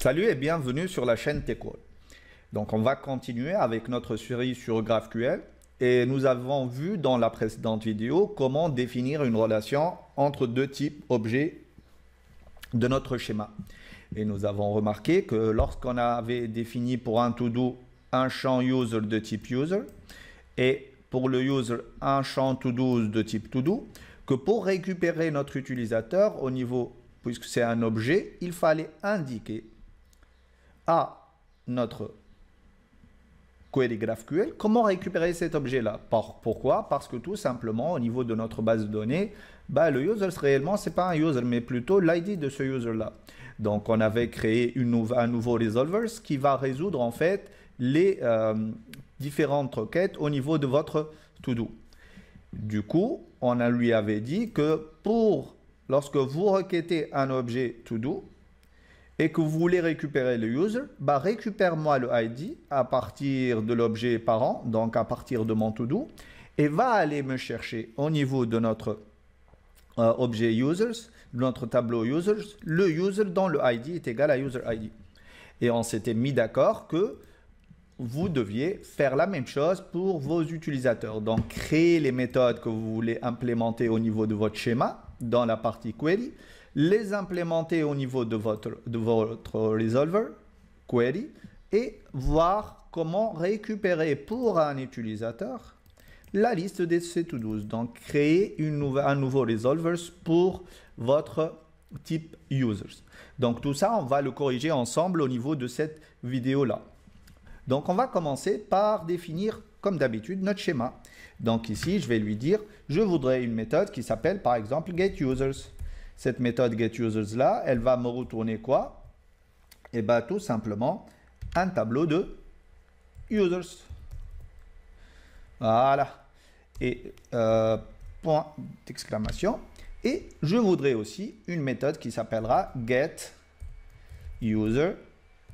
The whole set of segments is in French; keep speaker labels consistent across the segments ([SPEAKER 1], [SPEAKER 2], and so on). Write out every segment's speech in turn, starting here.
[SPEAKER 1] Salut et bienvenue sur la chaîne TechWall. Donc on va continuer avec notre série sur GraphQL et nous avons vu dans la précédente vidéo comment définir une relation entre deux types objets de notre schéma. Et nous avons remarqué que lorsqu'on avait défini pour un to-do un champ user de type user et pour le user un champ to-do de type to-do, que pour récupérer notre utilisateur au niveau, puisque c'est un objet, il fallait indiquer à notre query GraphQL comment récupérer cet objet-là. Pourquoi? Parce que tout simplement, au niveau de notre base de données, le user, réellement, ce n'est pas un user, mais plutôt l'ID de ce user-là. Donc, on avait créé un nouveau resolver qui va résoudre en fait les différentes requêtes au niveau de votre to-do. Du coup, on lui avait dit que lorsque vous requêtez un objet to-do, et que vous voulez récupérer le user, récupère-moi le ID à partir de l'objet parent, donc à partir de mon to-do, et va aller me chercher au niveau de notre objet users, de notre tableau users, le user dont le ID est égal à user ID. Et on s'était mis d'accord que vous deviez faire la même chose pour vos utilisateurs. Donc, créer les méthodes que vous voulez implémenter au niveau de votre schéma dans la partie query, les implémenter au niveau de votre resolver query et voir comment récupérer pour un utilisateur la liste de ces to-dos. Donc, créer un nouveau resolver pour votre type users. Donc, tout ça, on va le corriger ensemble au niveau de cette vidéo-là. Donc, on va commencer par définir, comme d'habitude, notre schéma. Donc, ici, je vais lui dire, je voudrais une méthode qui s'appelle, par exemple, getUsers. Cette méthode getUsers là, elle va me retourner quoi? Et bien, tout simplement, un tableau de users. Voilà. Et point d'exclamation. Et je voudrais aussi une méthode qui s'appellera getUser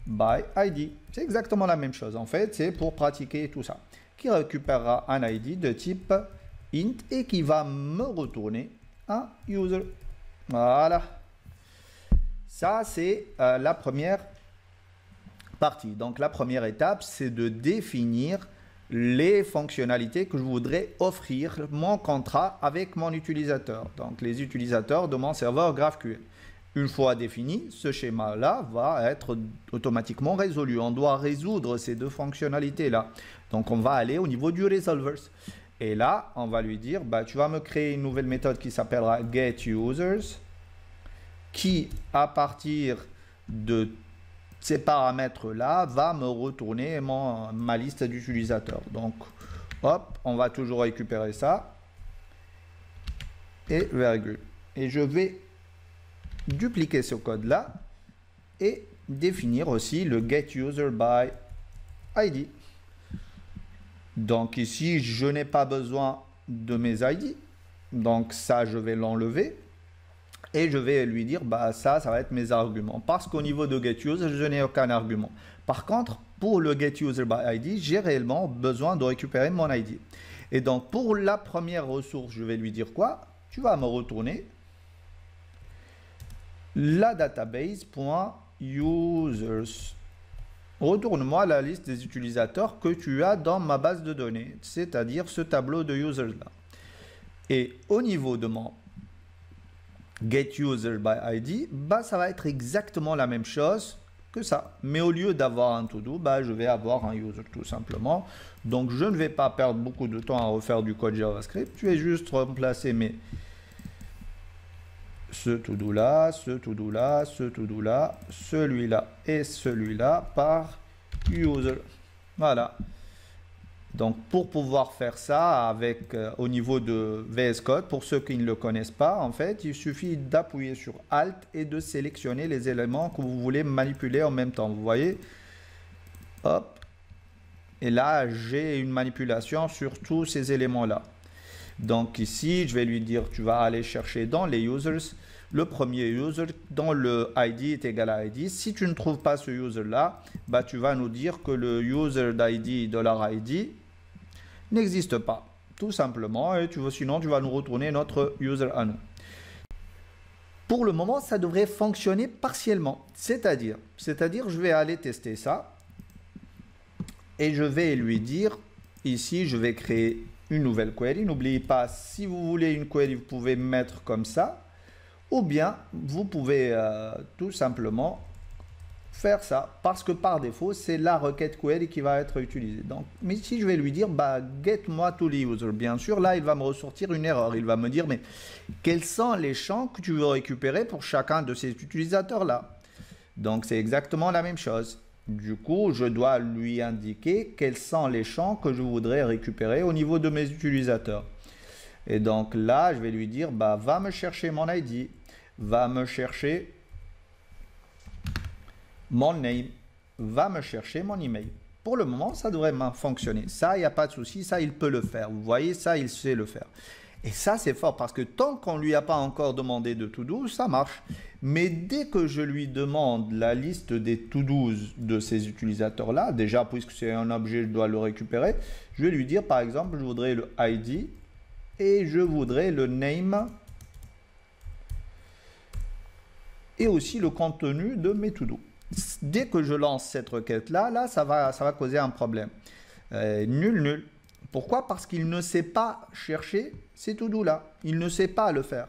[SPEAKER 1] by ID. C'est exactement la même chose. En fait, c'est pour pratiquer tout ça. Qui récupérera un ID de type int et qui va me retourner un user. Voilà. Ça, c'est la première partie. Donc, la première étape, c'est de définir les fonctionnalités que je voudrais offrir mon contrat avec mon utilisateur. Donc, les utilisateurs de mon serveur GraphQL. Une fois défini, ce schéma-là va être automatiquement résolu. On doit résoudre ces deux fonctionnalités-là. Donc, on va aller au niveau du resolver. Et là, on va lui dire, tu vas me créer une nouvelle méthode qui s'appellera getUsers, qui, à partir de ces paramètres-là, va me retourner ma liste d'utilisateurs. Donc, hop, on va toujours récupérer ça. Et virgule. Et je vais dupliquer ce code-là et définir aussi le getUser by ID. Donc ici, je n'ai pas besoin de mes ID. Donc ça, je vais l'enlever. Et je vais lui dire, ça va être mes arguments. Parce qu'au niveau de getUser, je n'ai aucun argument. Par contre, pour le getUser by ID, j'ai réellement besoin de récupérer mon ID. Et donc, pour la première ressource, je vais lui dire quoi? Tu vas me retourner la database.users. Retourne-moi la liste des utilisateurs que tu as dans ma base de données, c'est-à-dire ce tableau de users là. Et au niveau de mon getUser by ID, ça va être exactement la même chose que ça. Mais au lieu d'avoir un to-do, je vais avoir un user tout simplement. Donc je ne vais pas perdre beaucoup de temps à refaire du code JavaScript. Je vais juste remplacer ce to-do là, ce to-do là, ce to-do là, celui-là et celui-là par user. Voilà. Donc, pour pouvoir faire ça au niveau de VS Code, pour ceux qui ne le connaissent pas, en fait, il suffit d'appuyer sur Alt et de sélectionner les éléments que vous voulez manipuler en même temps. Vous voyez? Hop. Et là, j'ai une manipulation sur tous ces éléments-là. Donc ici, je vais lui dire, tu vas aller chercher dans les users, le premier user dont le ID est égal à ID. Si tu ne trouves pas ce user-là, tu vas nous dire que le user d'ID $ID n'existe pas, tout simplement. Et sinon, tu vas nous retourner notre user à nous. Pour le moment, ça devrait fonctionner partiellement. C'est-à-dire, je vais aller tester ça. Et je vais lui dire, ici, je vais créer une nouvelle query. N'oubliez pas, si vous voulez une query, vous pouvez mettre comme ça. Ou bien, vous pouvez tout simplement faire ça. Parce que par défaut, c'est la requête query qui va être utilisée. Donc, mais si je vais lui dire, bah, get-moi tous les users, bien sûr, là, il va me ressortir une erreur. Il va me dire, mais quels sont les champs que tu veux récupérer pour chacun de ces utilisateurs-là? Donc, c'est exactement la même chose. Du coup, je dois lui indiquer quels sont les champs que je voudrais récupérer au niveau de mes utilisateurs. Et donc là, je vais lui dire, bah, va me chercher mon ID, va me chercher mon name, va me chercher mon email. Pour le moment, ça devrait fonctionner. Ça, il n'y a pas de souci, ça, il peut le faire. Vous voyez, ça, il sait le faire. Et ça, c'est fort parce que tant qu'on ne lui a pas encore demandé de to-do, ça marche. Mais dès que je lui demande la liste des to-dos de ces utilisateurs-là, déjà, puisque c'est un objet, je dois le récupérer, je vais lui dire, par exemple, je voudrais le ID et je voudrais le name et aussi le contenu de mes to-do. Dès que je lance cette requête-là, ça va causer un problème. Nul, nul. Pourquoi? Parce qu'il ne sait pas chercher ces to-do-là. Il ne sait pas le faire.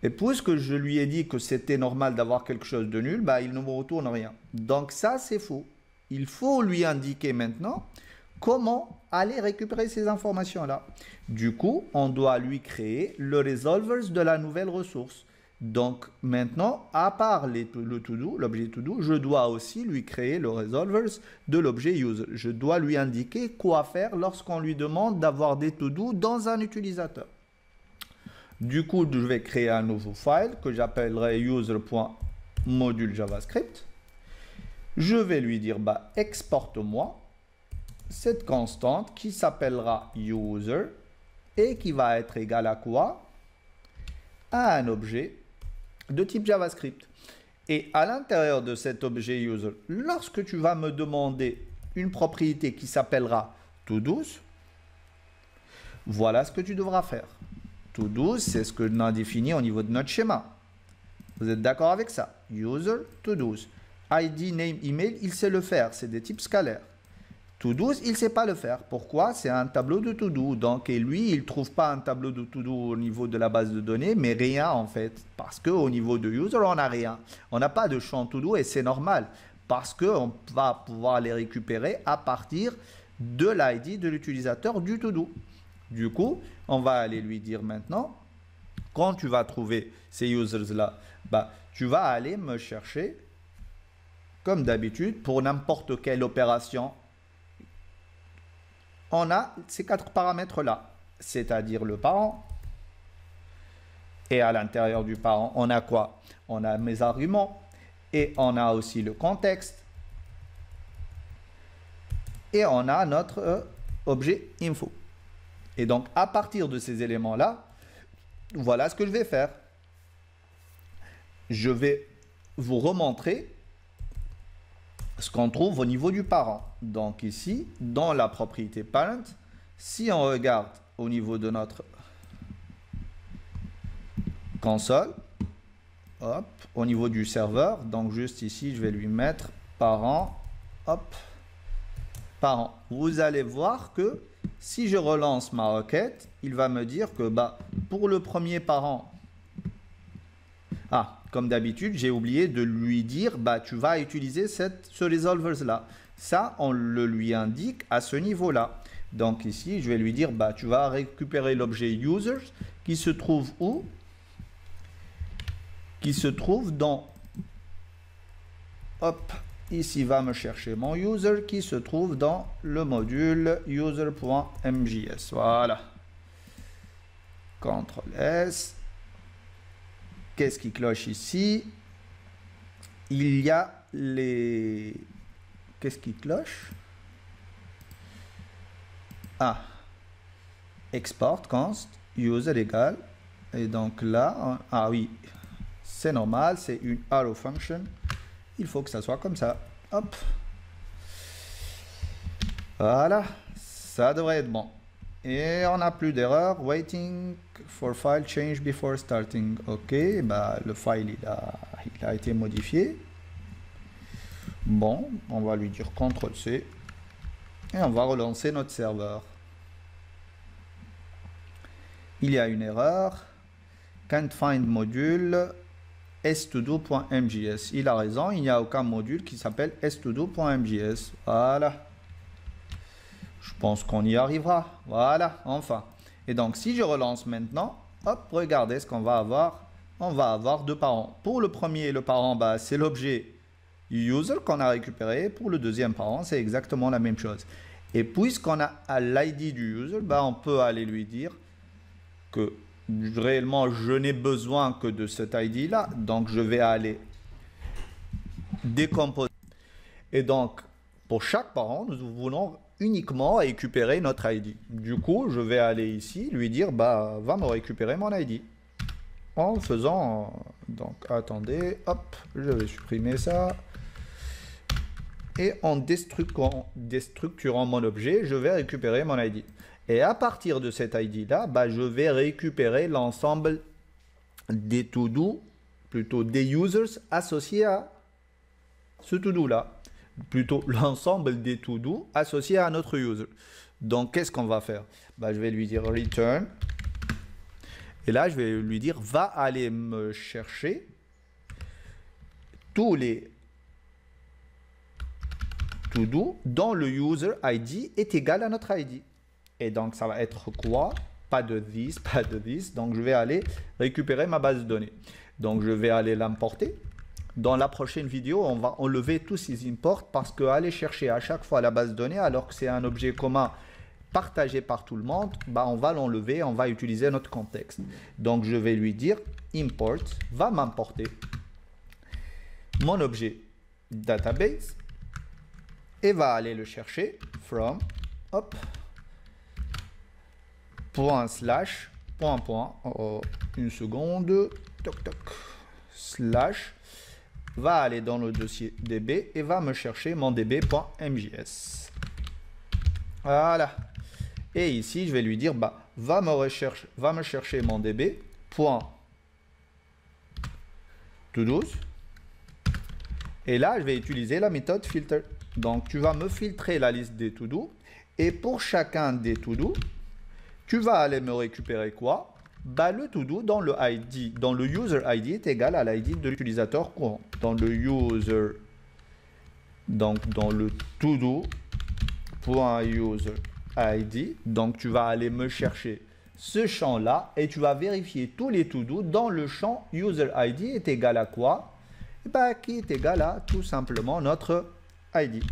[SPEAKER 1] Et puisque je lui ai dit que c'était normal d'avoir quelque chose de nul, bah, il ne me retourne rien. Donc ça, c'est faux. Il faut lui indiquer maintenant comment aller récupérer ces informations-là. Du coup, on doit lui créer le resolvers de la nouvelle ressource. Donc maintenant, à part le to-do, l'objet to-do, je dois aussi lui créer le resolvers de l'objet user. Je dois lui indiquer quoi faire lorsqu'on lui demande d'avoir des to-do dans un utilisateur. Du coup, je vais créer un nouveau file que j'appellerai user.module javascript. Je vais lui dire, bah, exporte-moi cette constante qui s'appellera user et qui va être égale à quoi? À un objet de type JavaScript. Et à l'intérieur de cet objet user, lorsque tu vas me demander une propriété qui s'appellera toDo's, voilà ce que tu devras faire. toDo's, c'est ce que l'on a défini au niveau de notre schéma. Vous êtes d'accord avec ça? User, toDo's. ID, name, email, il sait le faire. C'est des types scalaires. toDo's, il ne sait pas le faire. Pourquoi? C'est un tableau de to-do. Donc, et lui, il ne trouve pas un tableau de to-do au niveau de la base de données, mais rien en fait. Parce qu'au niveau de user, on n'a rien. On n'a pas de champ to-do et c'est normal. Parce qu'on va pouvoir les récupérer à partir de l'ID de l'utilisateur du to-do. Du coup, on va aller lui dire maintenant, quand tu vas trouver ces users-là, bah, tu vas aller me chercher, comme d'habitude, pour n'importe quelle opération. On a ces 4 paramètres-là, c'est-à-dire le parent. Et à l'intérieur du parent, on a quoi? On a mes arguments. Et on a aussi le contexte. Et on a notre objet info. Et donc, à partir de ces éléments-là, voilà ce que je vais faire. Je vais vous remontrer ce qu'on trouve au niveau du parent. Donc ici, dans la propriété parent, si on regarde au niveau de notre console, hop, au niveau du serveur, donc juste ici, je vais lui mettre parent, hop, parent. Vous allez voir que si je relance ma requête, il va me dire que bah, pour le premier parent, comme d'habitude, j'ai oublié de lui dire, bah, tu vas utiliser ce resolvers-là. Ça, on le lui indique à ce niveau-là. Donc ici, je vais lui dire, bah, tu vas récupérer l'objet users qui se trouve où? Qui se trouve dans, hop, ici va me chercher mon user qui se trouve dans le module user.mjs. Voilà. CTRL S. Qu'est-ce qui cloche ici? Il y a les... Qu'est-ce qui cloche? Export const user égal. Et donc là, oui, c'est normal, c'est une arrow function. Il faut que ça soit comme ça. Hop. Voilà, ça devrait être bon. Et on n'a plus d'erreur. Waiting. for file change before starting. Ok, bah, le file il a été modifié. Bon, on va lui dire CTRL-C et on va relancer notre serveur. Il y a une erreur. Can't find module s2do.mjs. Il a raison, il n'y a aucun module qui s'appelle s2do.mjs. Voilà. Je pense qu'on y arrivera. Voilà, enfin. Et donc, si je relance maintenant, hop, regardez ce qu'on va avoir. On va avoir deux parents. Pour le premier, le parent, bah, c'est l'objet user qu'on a récupéré. Pour le deuxième parent, c'est exactement la même chose. Et puisqu'on a l'ID du user, bah, on peut aller lui dire que réellement, je n'ai besoin que de cet ID-là. Donc, je vais aller décomposer. Et donc, pour chaque parent, nous voulons uniquement récupérer notre ID. Du coup, je vais aller ici, lui dire, bah, va me récupérer mon ID. En faisant, donc, attendez, hop, je vais supprimer ça. Et en déstructurant mon objet, je vais récupérer mon ID. Et à partir de cet ID-là, bah, je vais récupérer l'ensemble des to-do, plutôt des users associés à ce to-do-là. Plutôt l'ensemble des to-do associés à notre user. Donc, qu'est-ce qu'on va faire? Bah, je vais lui dire return. Et là, je vais lui dire, va aller me chercher tous les to-do dont le user ID est égal à notre ID. Et donc, ça va être quoi? Pas de this, pas de this. Donc, je vais aller récupérer ma base de données. Donc, je vais aller l'importer. Dans la prochaine vidéo, on va enlever tous ces imports parce qu'aller chercher à chaque fois la base de données, alors que c'est un objet commun partagé par tout le monde, bah, on va l'enlever, on va utiliser notre contexte. Donc, je vais lui dire import, va m'importer mon objet database et va aller le chercher from, hop, point slash, point, une seconde, toc toc, slash, va aller dans le dossier DB et va me chercher mon db.mjs. Voilà. Et ici, je vais lui dire, bah, va me chercher mon db.todos. Et là, je vais utiliser la méthode filter. Donc, tu vas me filtrer la liste des to-do. Et pour chacun des to-do, tu vas aller me récupérer quoi? Bah, le to-do dans le ID, dans le user ID est égal à l'ID de l'utilisateur courant. Dans le user, donc dans le to-do.user ID, donc tu vas aller me chercher ce champ-là et tu vas vérifier tous les to-do dans le champ user ID est égal à quoi? Bah, qui est égal à tout simplement notre ID.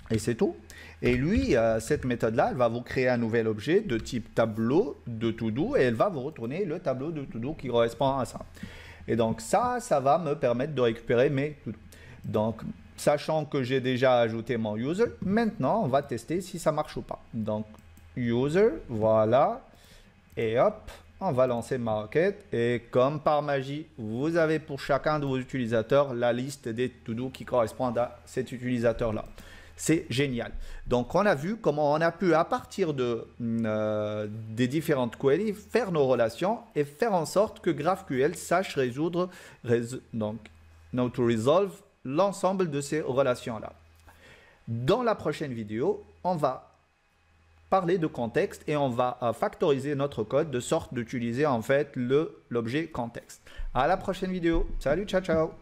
[SPEAKER 1] Et c'est tout. Et lui, cette méthode-là, elle va vous créer un nouvel objet de type tableau de to-do et elle va vous retourner le tableau de to-do qui correspond à ça. Et donc ça va me permettre de récupérer mes to-do. Donc, sachant que j'ai déjà ajouté mon user, maintenant, on va tester si ça marche ou pas. Donc, user, voilà. Et hop, on va lancer ma requête. Et comme par magie, vous avez pour chacun de vos utilisateurs la liste des to-do qui correspondent à cet utilisateur-là. C'est génial. Donc, on a vu comment on a pu, à partir des différentes queries, faire nos relations et faire en sorte que GraphQL sache résoudre, donc, now to resolve l'ensemble de ces relations-là. Dans la prochaine vidéo, on va parler de contexte et on va factoriser notre code de sorte d'utiliser en fait l'objet contexte. À la prochaine vidéo. Salut, ciao, ciao.